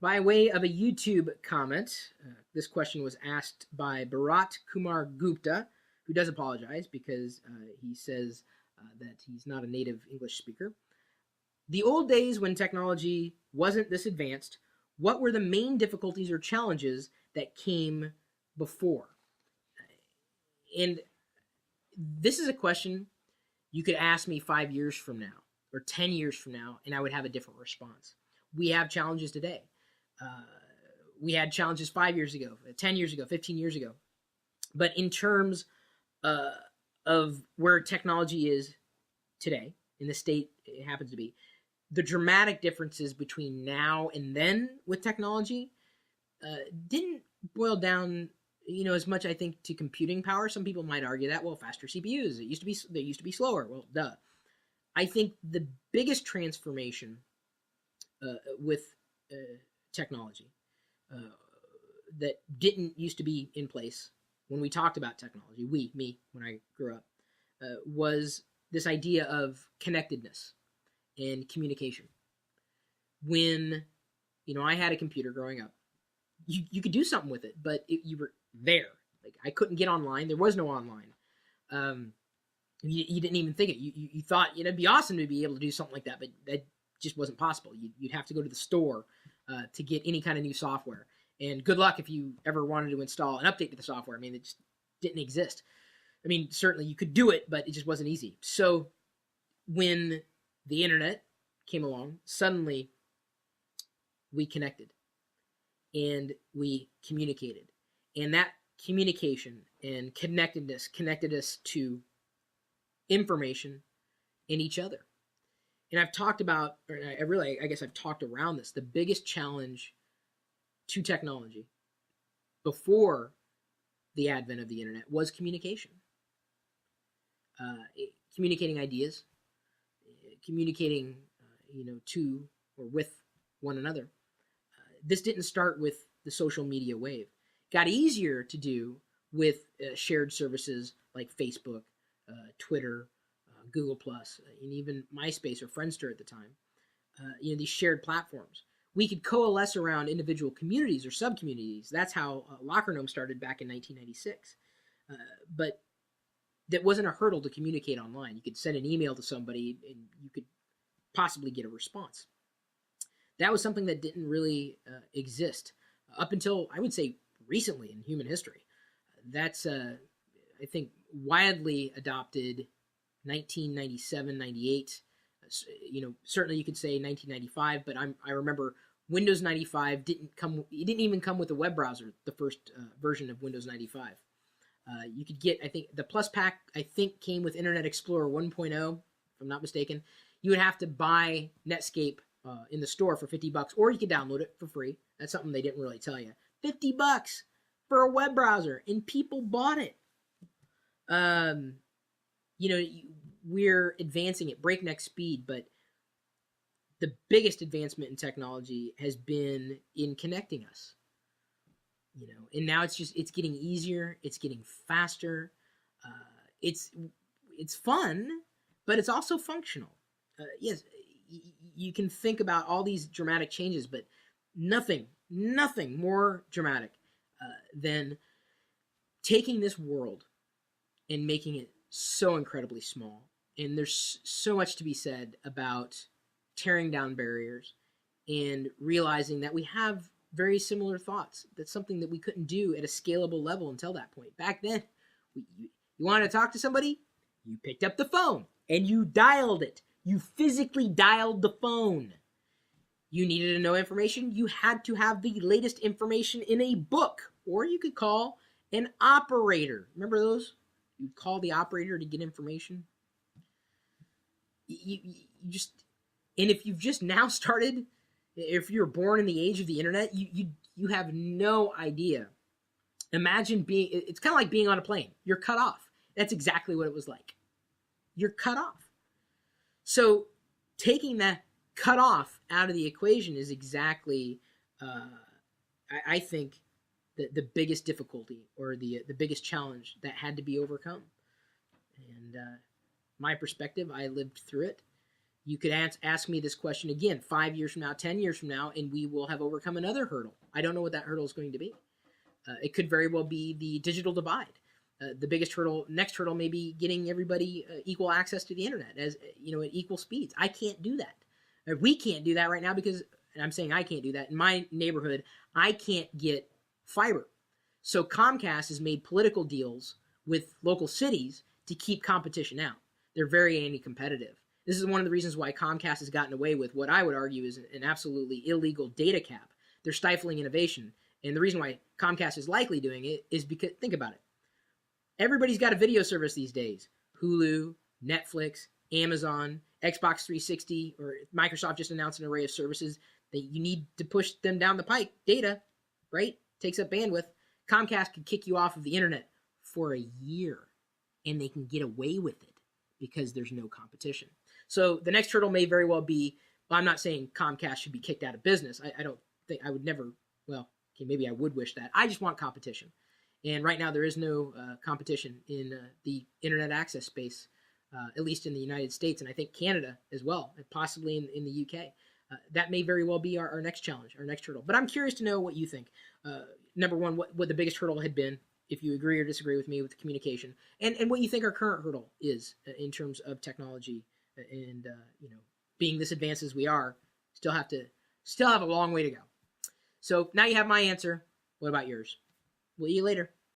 By way of a YouTube comment, this question was asked by Bharat Kumar Gupta, who does apologize because he says that he's not a native English speaker. The old days when technology wasn't this advanced, what were the main difficulties or challenges that came before? And this is a question you could ask me 5 years from now or 10 years from now, and I would have a different response. We have challenges today. We had challenges 5 years ago, 10 years ago, 15 years ago. But in terms of where technology is today, in the state it happens to be, the dramatic differences between now and then with technology didn't boil down, as much, I think, to computing power. Some people might argue that, well, faster CPUs, they used to be slower. Well, duh. I think the biggest transformation with technology that didn't used to be in place when we talked about technology, me, when I grew up, was this idea of connectedness and communication. When, I had a computer growing up, you could do something with it, but you were there. Like, I couldn't get online. There was no online. You didn't even think it. You thought, it'd be awesome to be able to do something like that, but that just wasn't possible. You'd have to go to the store to get any kind of new software. And good luck if you ever wanted to install an update to the software. I mean, it just didn't exist. I mean, certainly you could do it, but it just wasn't easy. So when the internet came along, suddenly we connected and we communicated. And that communication and connectedness connected us to information and each other. And I've talked about, or I guess I've talked around this, the biggest challenge to technology before the advent of the internet was communication. Communicating ideas, communicating, to or with one another. This didn't start with the social media wave. It got easier to do with shared services like Facebook, Twitter, Google Plus, and even MySpace or Friendster at the time. These shared platforms. We could coalesce around individual communities or sub-communities. That's how Locker Gnome started back in 1996. But that wasn't a hurdle to communicate online. You could send an email to somebody and you could possibly get a response. That was something that didn't really exist up until, I would say, recently in human history. That's, I think, widely adopted 1997, 98. Certainly you could say 1995, but I remember Windows 95 didn't even come with a web browser, the first version of Windows 95. You could get, I think, the Plus Pack, I think, came with Internet Explorer 1.0, if I'm not mistaken. You would have to buy Netscape in the store for $50, or you could download it for free. That's something they didn't really tell you. $50 for a web browser, and people bought it. We're advancing at breakneck speed, but the biggest advancement in technology has been in connecting us. And now it's getting easier, it's getting faster. It's fun, but it's also functional. Yes, you can think about all these dramatic changes, but nothing more dramatic than taking this world and making it so incredibly small. And there's so much to be said about tearing down barriers and realizing that we have very similar thoughts. That's something that we couldn't do at a scalable level until that point. Back then, you wanted to talk to somebody, you picked up the phone and you dialed it. You physically dialed the phone. You needed to know information, you had to have the latest information in a book, or you could call an operator. Remember those? You'd call the operator to get information. You just, and if you've just now started, if you're born in the age of the internet, you have no idea. Imagine it's kind of like being on a plane. You're cut off. That's exactly what it was like. You're cut off. So taking that cut off out of the equation is exactly, I think, the biggest difficulty or the biggest challenge that had to be overcome. And my perspective, I lived through it. You could ask me this question again 5 years from now, 10 years from now, and we will have overcome another hurdle. I don't know what that hurdle is going to be. It could very well be the digital divide. The biggest hurdle, next hurdle, may be getting everybody equal access to the internet at equal speeds. I can't do that. We can't do that right now because, and I'm saying I can't do that in my neighborhood. I can't get fiber. So Comcast has made political deals with local cities to keep competition out. They're very anti-competitive. This is one of the reasons why Comcast has gotten away with what I would argue is an absolutely illegal data cap. They're stifling innovation. And the reason why Comcast is likely doing it is because, think about it. Everybody's got a video service these days. Hulu, Netflix, Amazon, Xbox 360, or Microsoft just announced an array of services that you need to push them down the pike. Data, right? Takes up bandwidth. Comcast could kick you off of the internet for a year, and they can get away with it because there's no competition. So the next hurdle may very well be, well, I'm not saying Comcast should be kicked out of business. I don't think, I would never, well, okay, maybe I would wish that. I just want competition. And right now there is no competition in the internet access space, at least in the United States, and I think Canada as well, and possibly in the UK. That may very well be our next challenge, our next hurdle. But I'm curious to know what you think. Number one, what the biggest hurdle had been, if you agree or disagree with me with the communication, and what you think our current hurdle is in terms of technology and being this advanced as we are, still have a long way to go. So now you have my answer. What about yours? We'll see you later.